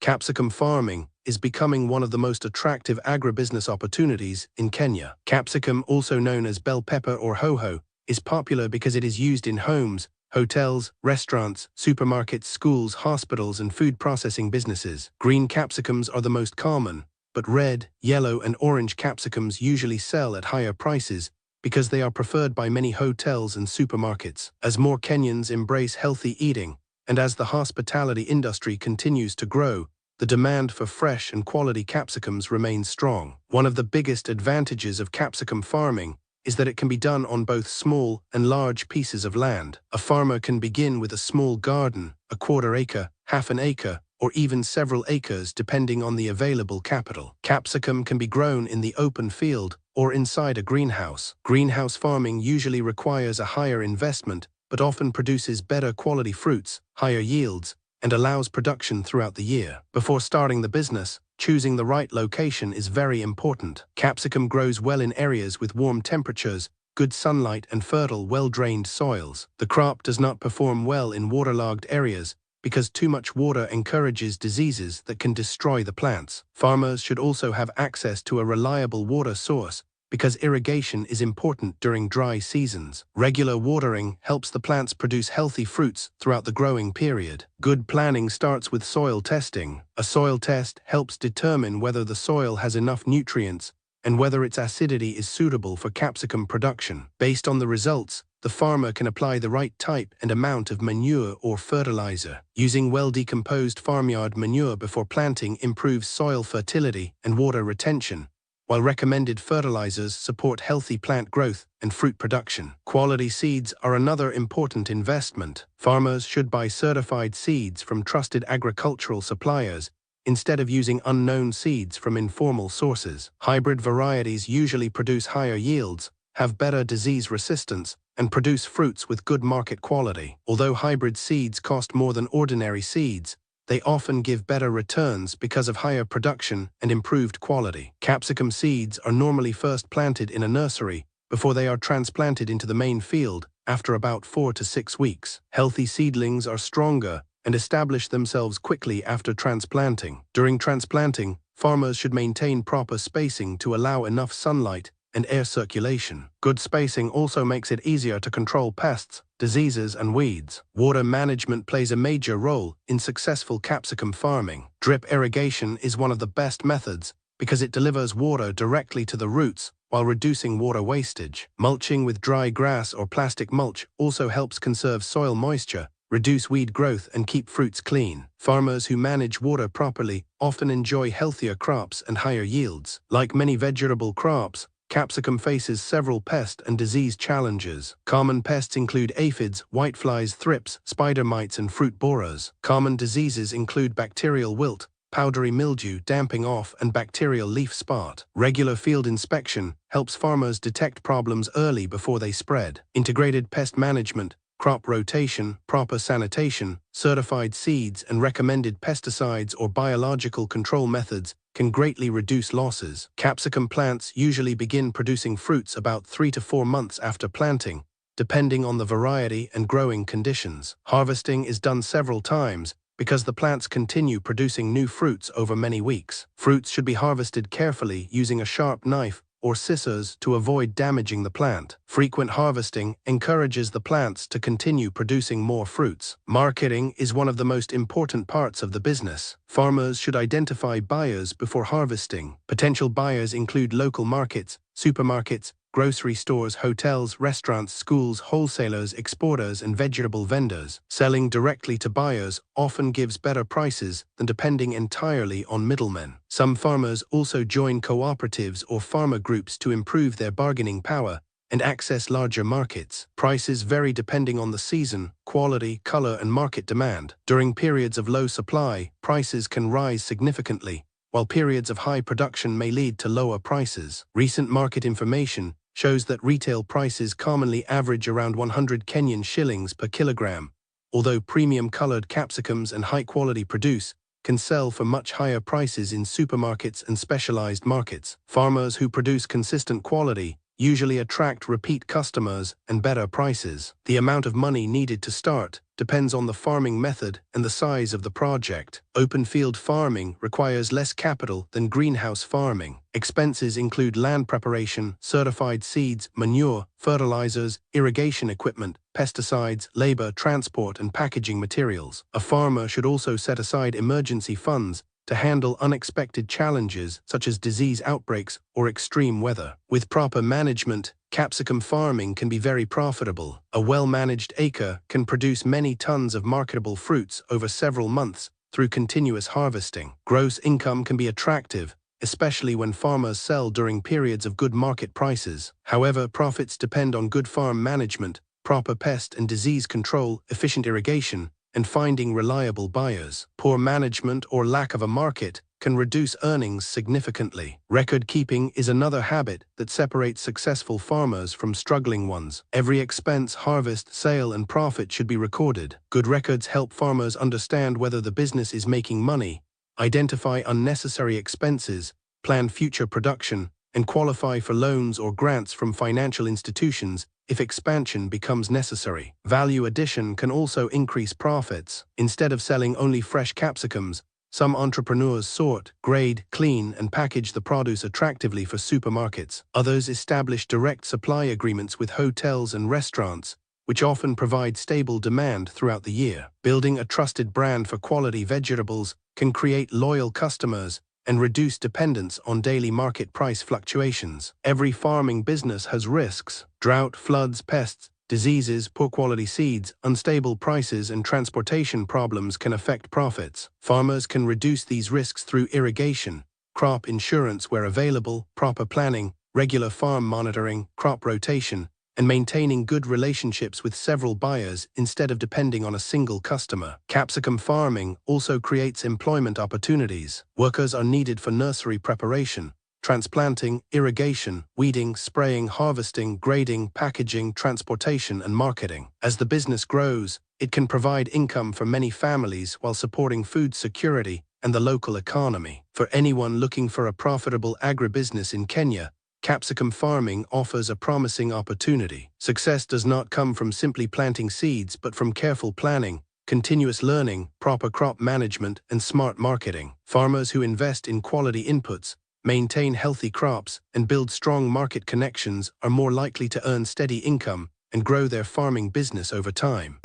Capsicum farming is becoming one of the most attractive agribusiness opportunities in Kenya. Capsicum, also known as bell pepper or Hoho, is popular because it is used in homes, hotels, restaurants, supermarkets, schools, hospitals, and food processing businesses. Green capsicums are the most common, but red, yellow, and orange capsicums usually sell at higher prices because they are preferred by many hotels and supermarkets. As more Kenyans embrace healthy eating, and as the hospitality industry continues to grow, the demand for fresh and quality capsicums remains strong. One of the biggest advantages of capsicum farming is that it can be done on both small and large pieces of land. A farmer can begin with a small garden, a quarter acre, half an acre, or even several acres depending on the available capital. Capsicum can be grown in the open field or inside a greenhouse. Greenhouse farming usually requires a higher investment, but often produces better quality fruits, higher yields, and allows production throughout the year. Before starting the business, choosing the right location is very important. Capsicum grows well in areas with warm temperatures, good sunlight, and fertile, well-drained soils. The crop does not perform well in waterlogged areas because too much water encourages diseases that can destroy the plants. Farmers should also have access to a reliable water source because irrigation is important during dry seasons. Regular watering helps the plants produce healthy fruits throughout the growing period. Good planning starts with soil testing. A soil test helps determine whether the soil has enough nutrients and whether its acidity is suitable for capsicum production. Based on the results, the farmer can apply the right type and amount of manure or fertilizer. Using well-decomposed farmyard manure before planting improves soil fertility and water retention, while recommended fertilizers support healthy plant growth and fruit production. Quality seeds are another important investment. Farmers should buy certified seeds from trusted agricultural suppliers instead of using unknown seeds from informal sources. Hybrid varieties usually produce higher yields, have better disease resistance, and produce fruits with good market quality. Although hybrid seeds cost more than ordinary seeds, they often give better returns because of higher production and improved quality. Capsicum seeds are normally first planted in a nursery before they are transplanted into the main field after about 4 to 6 weeks. Healthy seedlings are stronger and establish themselves quickly after transplanting. During transplanting, farmers should maintain proper spacing to allow enough sunlight and air circulation. Good spacing also makes it easier to control pests, diseases, and weeds. Water management plays a major role in successful capsicum farming. Drip irrigation is one of the best methods because it delivers water directly to the roots while reducing water wastage. Mulching with dry grass or plastic mulch also helps conserve soil moisture, reduce weed growth, and keep fruits clean. Farmers who manage water properly often enjoy healthier crops and higher yields. Like many vegetable crops, capsicum faces several pest and disease challenges. Common pests include aphids, whiteflies, thrips, spider mites, and fruit borers. Common diseases include bacterial wilt, powdery mildew, damping off, and bacterial leaf spot. Regular field inspection helps farmers detect problems early before they spread. Integrated pest management, crop rotation, proper sanitation, certified seeds, and recommended pesticides or biological control methods can greatly reduce losses. Capsicum plants usually begin producing fruits about 3 to 4 months after planting, depending on the variety and growing conditions. Harvesting is done several times because the plants continue producing new fruits over many weeks. Fruits should be harvested carefully using a sharp knife or scissors to avoid damaging the plant. Frequent harvesting encourages the plants to continue producing more fruits. Marketing is one of the most important parts of the business. Farmers should identify buyers before harvesting. Potential buyers include local markets, supermarkets, grocery stores, hotels, restaurants, schools, wholesalers, exporters, and vegetable vendors. Selling directly to buyers often gives better prices than depending entirely on middlemen. Some farmers also join cooperatives or farmer groups to improve their bargaining power and access larger markets. Prices vary depending on the season, quality, color, and market demand. During periods of low supply, prices can rise significantly, while periods of high production may lead to lower prices. Recent market information shows that retail prices commonly average around 100 Kenyan shillings per kilogram, although premium-colored capsicums and high-quality produce can sell for much higher prices in supermarkets and specialized markets. Farmers who produce consistent quality usually attract repeat customers and better prices. The amount of money needed to start depends on the farming method and the size of the project. Open field farming requires less capital than greenhouse farming. Expenses include land preparation, certified seeds, manure, fertilizers, irrigation equipment, pesticides, labor, transport, and packaging materials. A farmer should also set aside emergency funds to handle unexpected challenges such as disease outbreaks or extreme weather. With proper management, capsicum farming can be very profitable. A well-managed acre can produce many tons of marketable fruits over several months through continuous harvesting. Gross income can be attractive, especially when farmers sell during periods of good market prices. However, profits depend on good farm management, proper pest and disease control, efficient irrigation, and finding reliable buyers. Poor management or lack of a market can reduce earnings significantly. Record keeping is another habit that separates successful farmers from struggling ones. Every expense, harvest, sale, and profit should be recorded. Good records help farmers understand whether the business is making money, identify unnecessary expenses, plan future production, and qualify for loans or grants from financial institutions if expansion becomes necessary. Value addition can also increase profits. Instead of selling only fresh capsicums, some entrepreneurs sort, grade, clean, and package the produce attractively for supermarkets. Others establish direct supply agreements with hotels and restaurants, which often provide stable demand throughout the year. Building a trusted brand for quality vegetables can create loyal customers and reduce dependence on daily market price fluctuations. Every farming business has risks. Drought, floods, pests, diseases, poor quality seeds, unstable prices, and transportation problems can affect profits. Farmers can reduce these risks through irrigation, crop insurance where available, proper planning, regular farm monitoring, crop rotation, and maintaining good relationships with several buyers instead of depending on a single customer. Capsicum farming also creates employment opportunities. Workers are needed for nursery preparation, transplanting, irrigation, weeding, spraying, harvesting, grading, packaging, transportation, and marketing. As the business grows, it can provide income for many families while supporting food security and the local economy. For anyone looking for a profitable agribusiness in Kenya, capsicum farming offers a promising opportunity. Success does not come from simply planting seeds but from careful planning, continuous learning, proper crop management, and smart marketing. Farmers who invest in quality inputs, maintain healthy crops, and build strong market connections are more likely to earn steady income and grow their farming business over time.